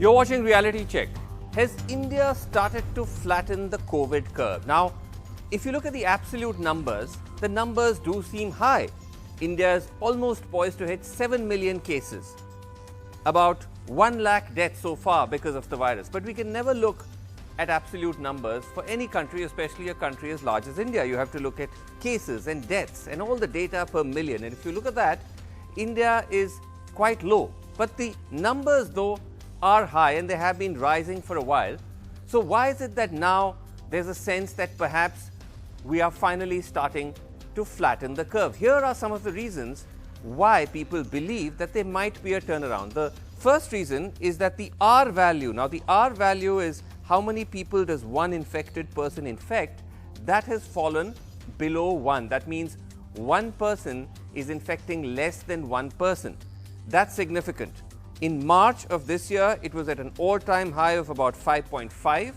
You're watching Reality Check. Has India started to flatten the COVID curve? Now, if you look at the absolute numbers, the numbers do seem high. India is almost poised to hit 7 million cases, about 1 lakh deaths so far because of the virus. But we can never look at absolute numbers for any country, especially a country as large as India. You have to look at cases and deaths and all the data per million. And if you look at that, India is quite low. But the numbers, though, are high and they have been rising for a while. So why is it that now there's a sense that perhaps we are finally starting to flatten the curve? Here are some of the reasons why people believe that there might be a turnaround. The first reason is that the R value, now the R value is how many people does one infected person infect, that has fallen below 1. That means one person is infecting less than one person. That's significant. In March of this year, it was at an all-time high of about 5.5.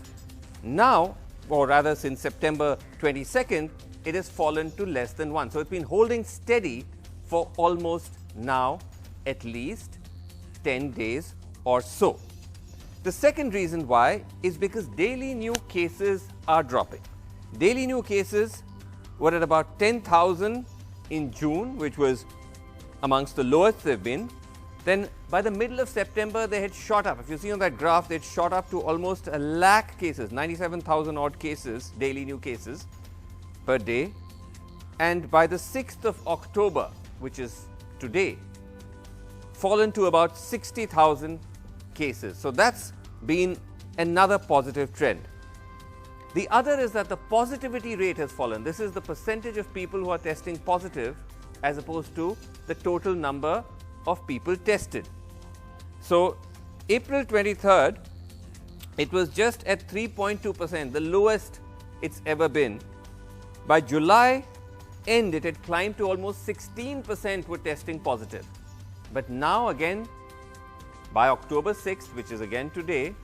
Now, or rather since September 22nd, it has fallen to less than 1. So it's been holding steady for almost now at least 10 days or so. The second reason why is because daily new cases are dropping. Daily new cases were at about 10,000 in June, which was amongst the lowest they've been. Then by the middle of September, they had shot up. If you see on that graph, they had shot up to almost a lakh cases, 97,000 odd cases, daily new cases per day. And by the 6th of October, which is today, fallen to about 60,000 cases. So that's been another positive trend. The other is that the positivity rate has fallen. This is the percentage of people who are testing positive as opposed to the total number of people tested. So April 23rd, it was just at 3.2%, the lowest it's ever been. By July end, it had climbed to almost 16% were testing positive. But now again, by October 6th, which is again today,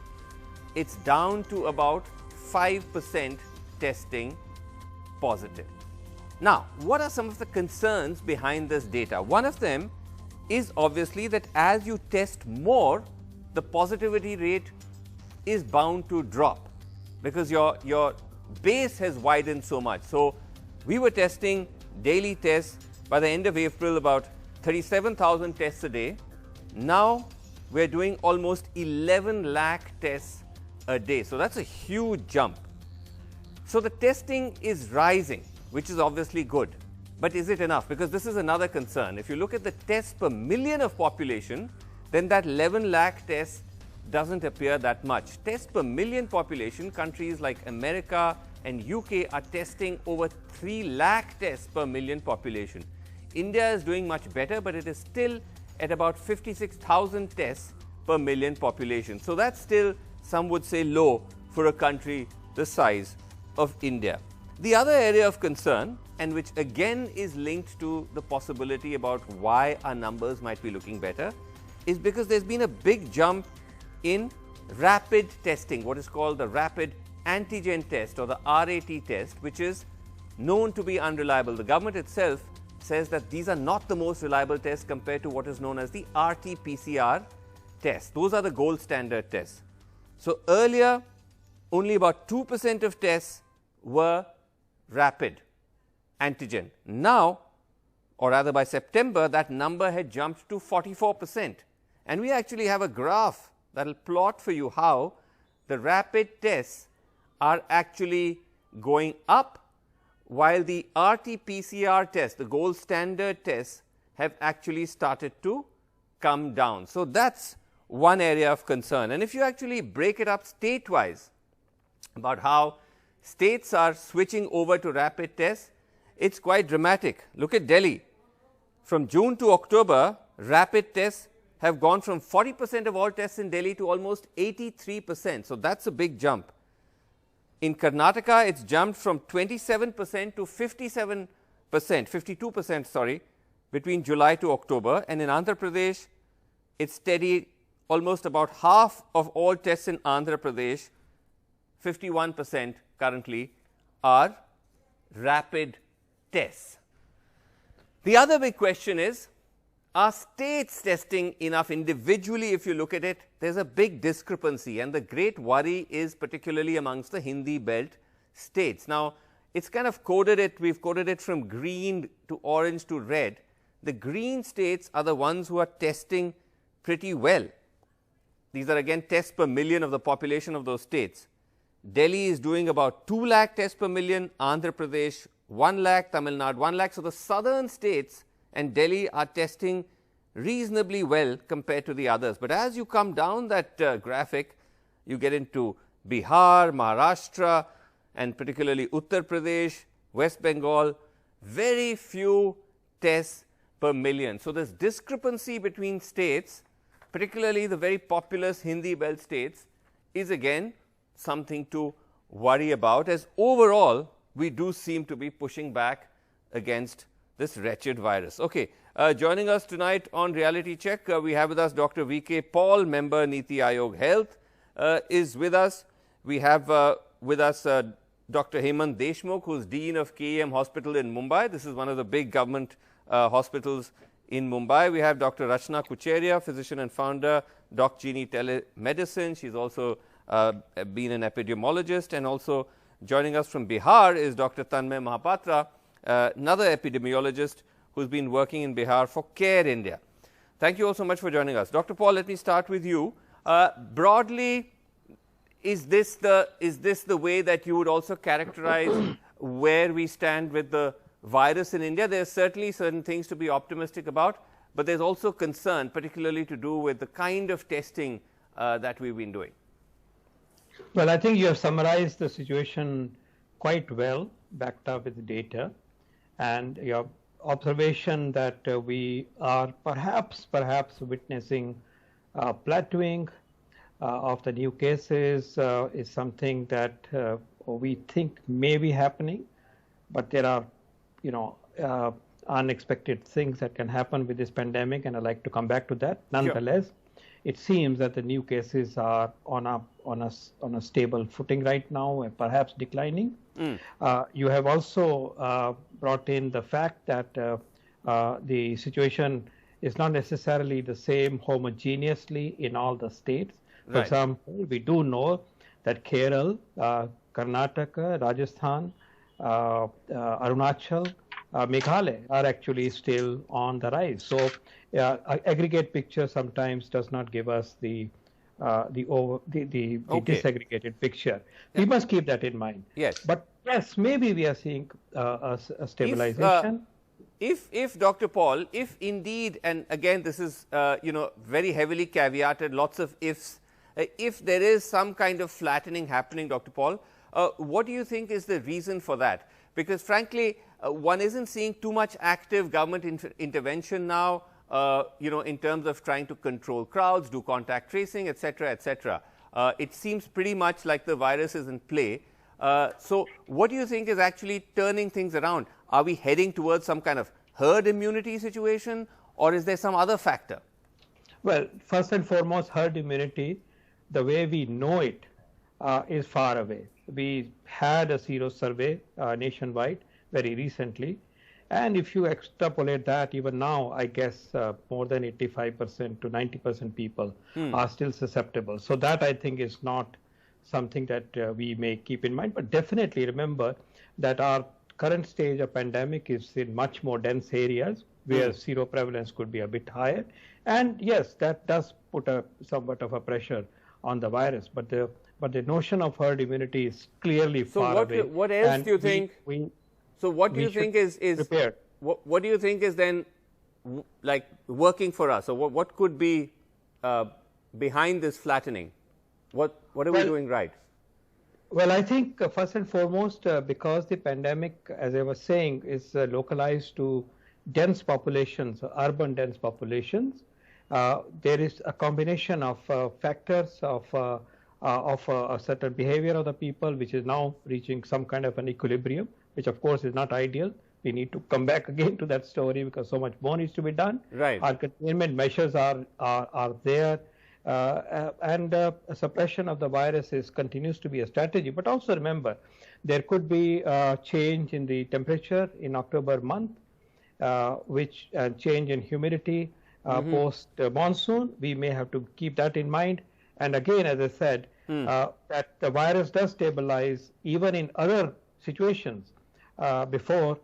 it's down to about 5% testing positive. Now, what are some of the concerns behind this data? One of them is obviously that as you test more, the positivity rate is bound to drop because your base has widened so much. So we were testing daily tests by the end of April about 37,000 tests a day. Now we're doing almost 11 lakh tests a day. So that's a huge jump. So the testing is rising, which is obviously good. But is it enough? Because this is another concern. If you look at the tests per million of population, then that 11 lakh tests doesn't appear that much. Tests per million population, countries like America and UK are testing over 3 lakh tests per million population. India is doing much better, but it is still at about 56,000 tests per million population. So that's still, some would say, low for a country the size of India. The other area of concern, and which again is linked to the possibility about why our numbers might be looking better, is because there's been a big jump in rapid testing, what is called the rapid antigen test or the RAT test, which is known to be unreliable. The government itself says that these are not the most reliable tests compared to what is known as the RT-PCR test. Those are the gold standard tests. So earlier, only about 2% of tests were rapid antigen. Now, or rather by September, that number had jumped to 44%. And we actually have a graph that will plot for you how the rapid tests are actually going up, while the RT-PCR test, the gold standard tests, have actually started to come down. So that's one area of concern. And if you actually break it up state-wise about how states are switching over to rapid tests, it's quite dramatic. Look at Delhi. From June to October, rapid tests have gone from 40% of all tests in Delhi to almost 83%. So that's a big jump. In Karnataka, it's jumped from 27% to 52%, sorry, between July to October. And in Andhra Pradesh, it's steady. Almost about half of all tests in Andhra Pradesh, 51% currently, are rapid tests. The other big question is, Are states testing enough individually? If you look at it, there's a big discrepancy, and the great worry is particularly amongst the Hindi belt states. Now, it's kind of coded it, we've coded it from green to orange to red. The green states are the ones who are testing pretty well. These are again tests per million of the population of those states. Delhi is doing about 2 lakh tests per million, Andhra Pradesh 1 lakh, Tamil Nadu 1 lakh. So, the southern states and Delhi are testing reasonably well compared to the others. But as you come down that graphic, you get into Bihar, Maharashtra, and particularly Uttar Pradesh, West Bengal, very few tests per million. So, this discrepancy between states, particularly the very populous Hindi belt states, is again something to worry about, as overall we do seem to be pushing back against this wretched virus. Okay, joining us tonight on Reality Check, we have with us Dr. V.K. Paul, member Niti Aayog Health, is with us. We have with us Dr. Hemant Deshmukh, who is Dean of KEM Hospital in Mumbai. This is one of the big government hospitals in Mumbai. We have Dr. Rachna Kucheria, physician and founder, Doc Genie Telemedicine. She's also been an epidemiologist, and also joining us from Bihar is Dr. Tanmay Mahapatra, another epidemiologist who's been working in Bihar for CARE India. Thank you all so much for joining us. Dr. Paul, let me start with you. Broadly, is this the way that you would also characterize where we stand with the virus in India? There are certainly certain things to be optimistic about, but there's also concern, particularly to do with the kind of testing that we've been doing. Well, I think you have summarized the situation quite well, backed up with data, and your observation that we are perhaps witnessing plateauing of the new cases is something that we think may be happening, but there are, unexpected things that can happen with this pandemic, and I'd like to come back to that. Nonetheless, sure. It seems that the new cases are on a stable footing right now, and perhaps declining. You have also brought in the fact that the situation is not necessarily the same homogeneously in all the states. For Right. example, we do know that Kerala, Karnataka, Rajasthan, Arunachal, Meghalaya are actually still on the rise. So, aggregate picture sometimes does not give us the disaggregated picture. We must keep that in mind. Yes. But yes, maybe we are seeing a stabilization. If Dr. Paul, if indeed, and again this is very heavily caveated, lots of ifs, if there is some kind of flattening happening, Dr. Paul, what do you think is the reason for that? Because frankly, one isn't seeing too much active government intervention now, in terms of trying to control crowds, do contact tracing, etc., etc. It seems pretty much like the virus is in play. So, what do you think is actually turning things around? Are we heading towards some kind of herd immunity situation, or is there some other factor? Well, first and foremost, herd immunity, the way we know it, is far away. We had a sero survey nationwide very recently, and if you extrapolate that, even now, I guess more than 85% to 90% people are still susceptible. So that, I think, is not something that we may keep in mind. But definitely remember that our current stage of pandemic is in much more dense areas where sero prevalence could be a bit higher. And yes, that does put somewhat of a pressure on the virus. But the notion of herd immunity is clearly far away. So what else do you think? So what do you think is prepared. What do you think is then like working for us? Or what could be behind this flattening? What are we doing right? Well, I think first and foremost, because the pandemic, as I was saying, is localized to dense populations, urban dense populations, there is a combination of factors of a certain behavior of the people, which is now reaching some kind of an equilibrium, which of course is not ideal. We need to come back again to that story because so much more needs to be done. Right. Our containment measures are there. And suppression of the virus continues to be a strategy. But also remember, there could be a change in the temperature in October month, which change in humidity, post monsoon. We may have to keep that in mind. And again, as I said, that the virus does stabilize even in other situations before.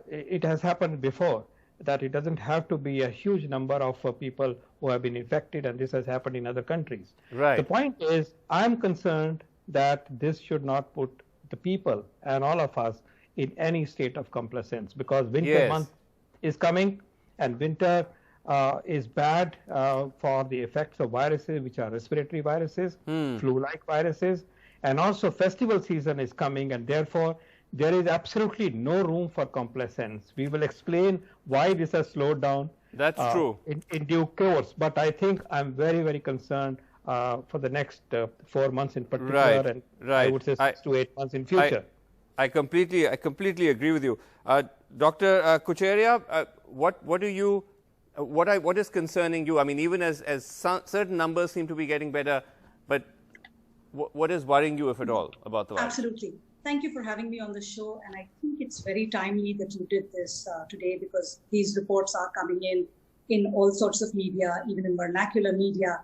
It has happened before, that it doesn't have to be a huge number of people who have been infected, and this has happened in other countries. Right. The point is, I'm concerned that this should not put the people and all of us in any state of complacence, because winter month is coming, and winter is bad for the effects of viruses, which are respiratory viruses, flu-like viruses, and also festival season is coming, and therefore there is absolutely no room for complacence. We will explain why this has slowed down. That's true. In due course, but I think I'm very, very concerned for the next 4 months in particular, and I would say 6 to 8 months in future. I completely agree with you, Dr. Kucheria. What is concerning you? I mean, even as certain numbers seem to be getting better, but what is worrying you, if at all, about the virus? Absolutely. Thank you for having me on the show, and I think it's very timely that you did this today, because these reports are coming in all sorts of media, even in vernacular media.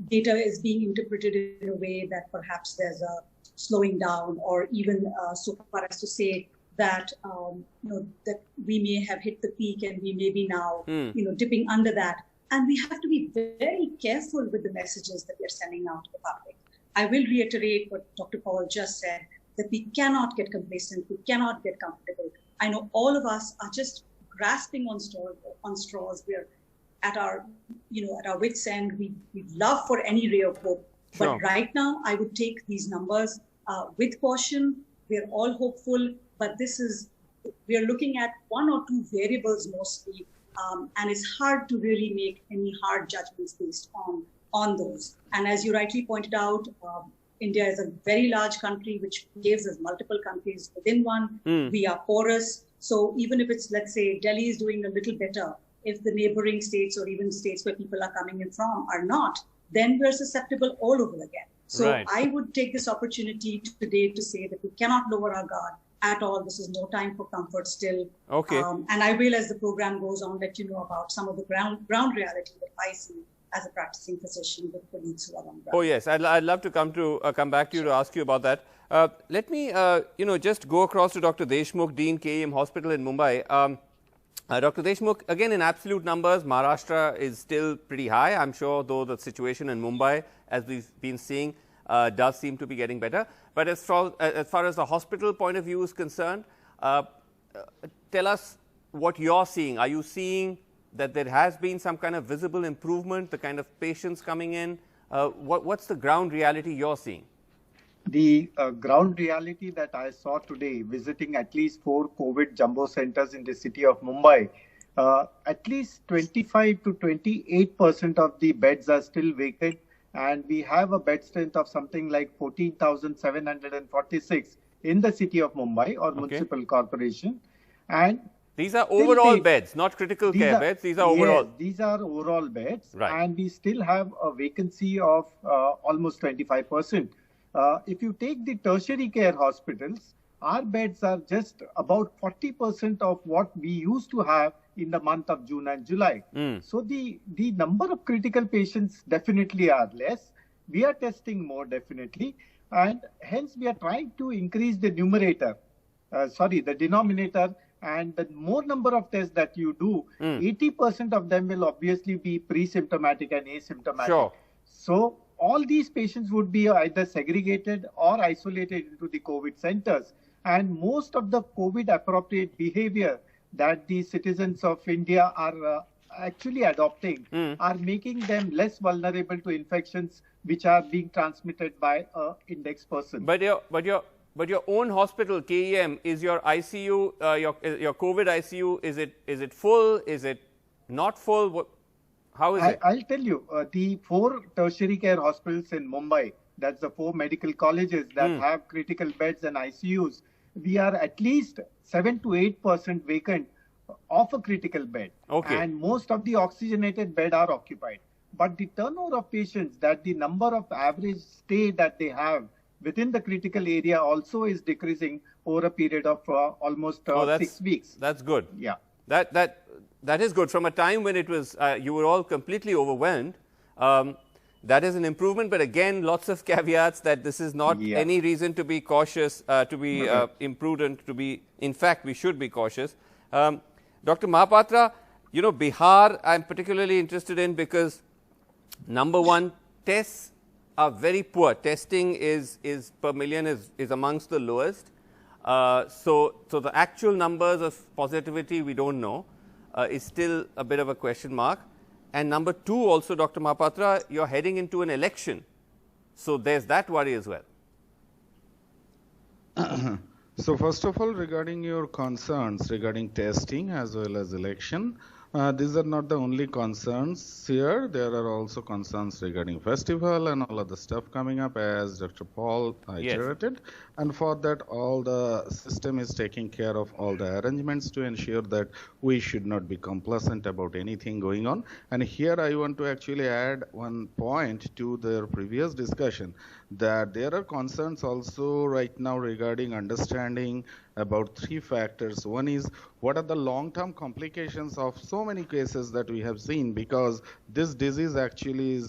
Data is being interpreted in a way that perhaps there's a slowing down, or even so far as to say that that we may have hit the peak and we may be now dipping under that. And we have to be very careful with the messages that we're sending out to the public. I will reiterate what Dr. Paul just said, that we cannot get complacent, we cannot get comfortable. I know all of us are just grasping on straws. We're at our wits' end. We'd love for any ray of hope. Sure. But right now, I would take these numbers with caution. We're all hopeful, but we're looking at one or two variables mostly, and it's hard to really make any hard judgments based on those. And as you rightly pointed out, India is a very large country, which gives us multiple countries within one. We are porous. So even if it's, let's say, Delhi is doing a little better, if the neighboring states or even states where people are coming in from are not, then we're susceptible all over again. So I would take this opportunity today to say that we cannot lower our guard at all. This is no time for comfort still. Okay. And I will, as the program goes on, let you know about some of the ground reality that I see as a practicing physician with colleagues who are on ground. Oh yes, I'd love to come back to you to ask you about that. Let me just go across to Dr. Deshmukh, Dean, KEM Hospital in Mumbai. Dr. Deshmukh, again in absolute numbers, Maharashtra is still pretty high. I'm sure, though, the situation in Mumbai, as we've been seeing, does seem to be getting better. But as far as the hospital point of view is concerned, tell us what you're seeing. Are you seeing that there has been some kind of visible improvement, the kind of patients coming in? What's the ground reality you're seeing? The ground reality that I saw today, visiting at least 4 COVID jumbo centers in the city of Mumbai, at least 25 to 28% of the beds are still vacant, and we have a bed strength of something like 14,746 in the city of Mumbai or municipal corporation. And these are overall beds, not critical care beds. These are overall. Yes, these are overall beds, right. And we still have a vacancy of almost 25%. If you take the tertiary care hospitals, our beds are just about 40% of what we used to have in the month of June and July. So the number of critical patients definitely are less. We are testing more definitely, and hence we are trying to increase the the denominator. And the more number of tests that you do, 80% of them will obviously be pre-symptomatic and asymptomatic. Sure. So all these patients would be either segregated or isolated into the COVID centers. And most of the COVID appropriate behavior that the citizens of India are actually adopting are making them less vulnerable to infections which are being transmitted by an index person. But your own hospital, KEM, is your ICU, your COVID ICU, is it full? Is it not full? How is it? I'll tell you, the 4 tertiary care hospitals in Mumbai, that's the 4 medical colleges that have critical beds and ICUs, we are at least 7 to 8% vacant of a critical bed. Okay. And most of the oxygenated beds are occupied. But the turnover of patients, that the number of average stay that they have within the critical area also is decreasing over a period of almost 6 weeks. That's good. Yeah. That is good. From a time when it was, you were all completely overwhelmed, that is an improvement. But again, lots of caveats that this is not any reason to be cautious, to be imprudent, to be, in fact, we should be cautious. Dr. Mahapatra, you know, Bihar, I'm particularly interested in because, number one, tests are very poor. Testing is per million is amongst the lowest. So the actual numbers of positivity we don't know, is still a bit of a question mark. And number two also, Dr. Mahapatra, you're heading into an election. So there's that worry as well. So first of all, regarding your concerns regarding testing as well as election, these are not the only concerns here. There are also concerns regarding festival and all of the stuff coming up, as Dr. Paul iterated. Yes. And for that, all the system is taking care of all the arrangements to ensure that we should not be complacent about anything going on. And here I want to actually add one point to the previous discussion, that there are concerns also right now regarding understanding about three factors. One is, what are the long-term complications of so many cases that we have seen, because this disease actually is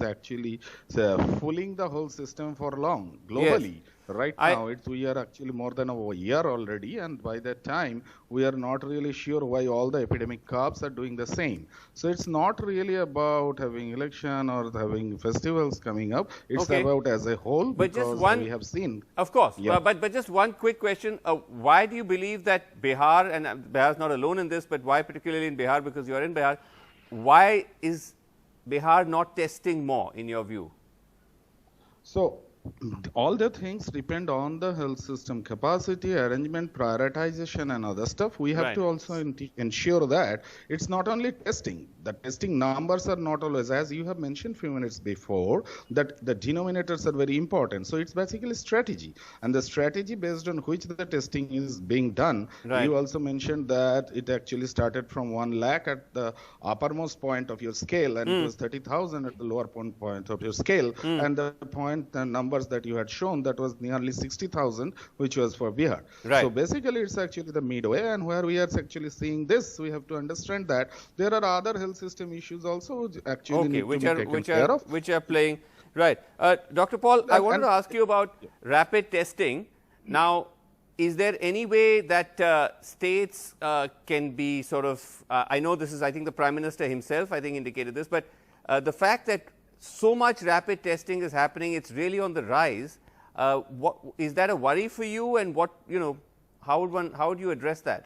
fooling the whole system for long globally. Yes. Right now, we are actually more than a year already, and by that time, we are not really sure why all the epidemic curves are doing the same. So it's not really about having election or having festivals coming up. It's about as a whole, but because just one, we have seen. Of course, but just one quick question. Why do you believe that Bihar, and Bihar is not alone in this, but why particularly in Bihar, because you are in Bihar, why is Bihar not testing more in your view? So all the things depend on the health system capacity, arrangement, prioritization, and other stuff. We have to also ensure that it's not only testing. The testing numbers are not always, as you have mentioned a few minutes before, that the denominators are very important. So it's basically strategy, and the strategy based on which the testing is being done. You also mentioned that it actually started from 1 lakh at the uppermost point of your scale, and it was 30,000 at the lower point of your scale, and the numbers that you had shown, that was nearly 60,000, which was for Bihar. So basically, it's actually the midway, and where we are actually seeing this, we have to understand that there are other health system issues also actually need to be taken care of. Which are playing. Dr. Paul, I wanted to ask you about rapid testing. Now, is there any way that states can be sort of, I know this is, I think the Prime Minister himself, I think, indicated this, but the fact that so much rapid testing is happening, it's really on the rise. What is that a worry for you, and what, you know, how would you address that?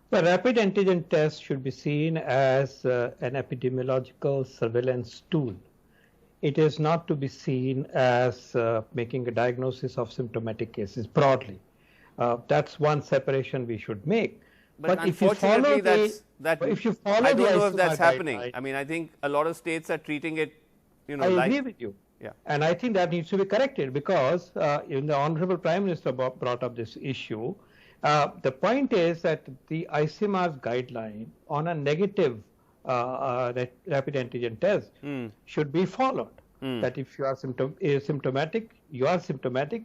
The rapid antigen test should be seen as an epidemiological surveillance tool. It is not to be seen as making a diagnosis of symptomatic cases broadly. That's one separation we should make. But if you follow I don't know if that's happening. I mean, I think a lot of states are treating it, you know. I agree with you. Yeah. And I think that needs to be corrected, because the Honorable Prime Minister brought up this issue. The point is that the ICMR's guideline on a negative rapid antigen test should be followed. That if you are symptomatic,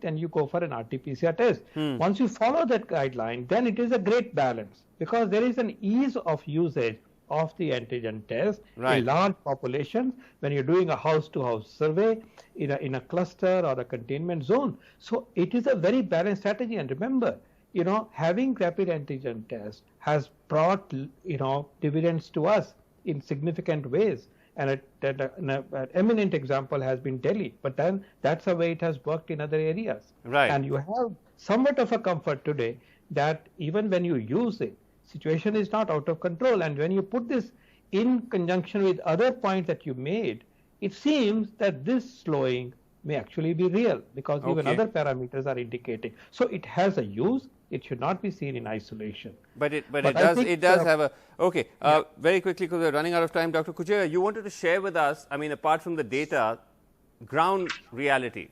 then you go for an RT-PCR test. Once you follow that guideline, then it is a great balance, because there is an ease of usage of the antigen test in large populations when you're doing a house-to-house survey in a cluster or a containment zone. So it is a very balanced strategy. And remember, you know, having rapid antigen test has brought, you know, dividends to us in significant ways. And an eminent example has been Delhi, but then that's the way it has worked in other areas. And you have somewhat of a comfort today that even when you use it, situation is not out of control. And when you put this in conjunction with other points that you made, it seems that this slowing may actually be real, because even other parameters are indicating. So it has a use. It should not be seen in isolation. But it does have a very quickly, because we're running out of time. Dr. Kuchera, you wanted to share with us, I mean, apart from the data, ground reality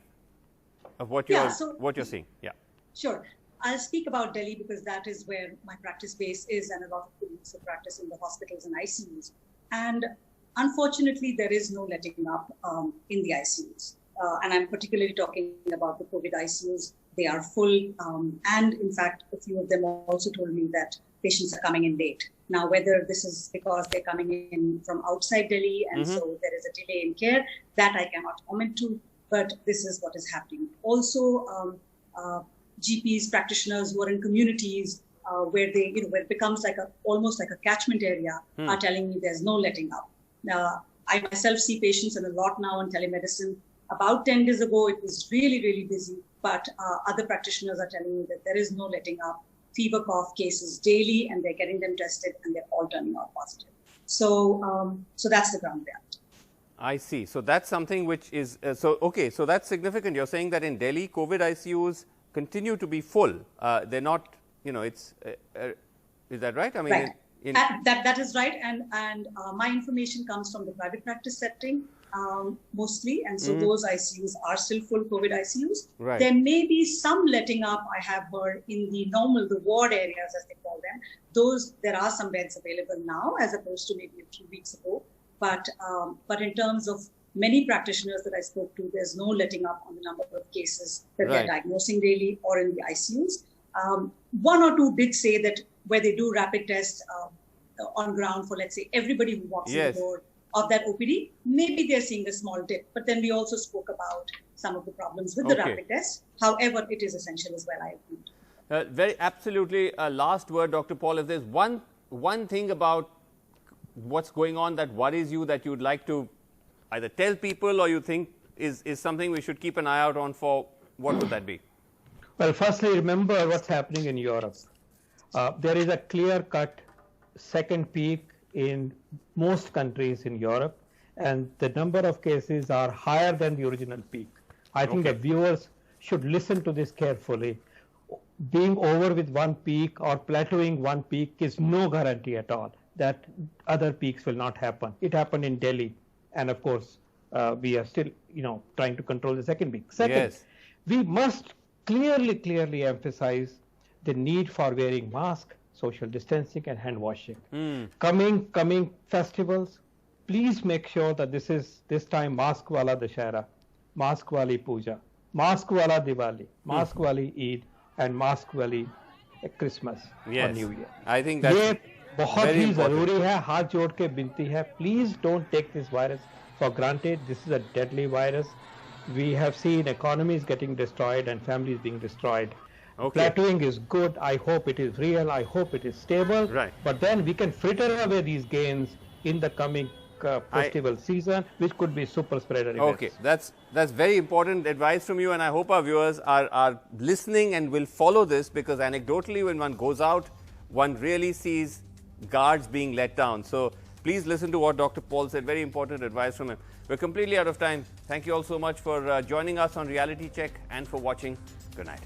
of what you're seeing. Yeah. Sure. I'll speak about Delhi because that is where my practice base is, and a lot of colleagues who practice in the hospitals and ICUs. And unfortunately, there is no letting up in the ICUs. And I'm particularly talking about the COVID ICUs. They are full. And in fact, a few of them also told me that patients are coming in late. Now, whether this is because they're coming in from outside Delhi and so there is a delay in care, that I cannot comment to, but this is what is happening. Also, GPs, practitioners who are in communities where they, where it becomes like almost like a catchment area are telling me there's no letting up. I myself see patients and a lot now on telemedicine. About 10 days ago, it was really, really busy, but other practitioners are telling me that there is no letting up. Fever, cough cases daily, and they're getting them tested, and they're all turning out positive. So, so that's the ground reality. I see. So that's something which is okay. So that's significant. You're saying that in Delhi, COVID ICUs continue to be full. They're not. It's is that right? I mean, right. That is right. And my information comes from the private practice setting. Mostly, and so those ICUs are still full COVID ICUs. Right. There may be some letting up, I have heard, in the ward areas, as they call them. There are some beds available now, as opposed to maybe a few weeks ago. But in terms of many practitioners that I spoke to, there's no letting up on the number of cases that they're diagnosing daily or in the ICUs. One or two did say that where they do rapid tests on ground for, let's say, everybody who walks in the door of that OPD, maybe they're seeing a small dip. But then we also spoke about some of the problems with the rapid test. However, it is essential as well, I agree. Very absolutely. Last word, Dr. Paul, if there's one thing about what's going on that worries you, that you'd like to either tell people or you think is something we should keep an eye out on for, what would that be? Well, firstly, remember what's happening in Europe. There is a clear-cut second peak in most countries in Europe, and the number of cases are higher than the original peak. I think the viewers should listen to this carefully. Being over with one peak or plateauing one peak is no guarantee at all that other peaks will not happen. It happened in Delhi, and of course, we are still, trying to control the second peak. Second, we must clearly emphasize the need for wearing masks, social distancing, and hand washing. Coming festivals, please make sure that this time mask wala Dashera, mask wali Puja, mask wala Diwali, mask wali Eid, and mask wali Christmas or New Year. I think that's ये बहुत very ही important. जरूरी है, हाथ जोड़ के विनती है. Please don't take this virus for granted. This is a deadly virus. We have seen economies getting destroyed and families being destroyed. Plateauing is good. I hope it is real. I hope it is stable. Right. But then we can fritter away these gains in the coming festival season, which could be super spreader events. Okay, that's very important advice from you, and I hope our viewers are listening and will follow this, because anecdotally, when one goes out, one really sees guards being let down. So please listen to what Dr. Paul said. Very important advice from him. We're completely out of time. Thank you all so much for joining us on Reality Check and for watching. Good night.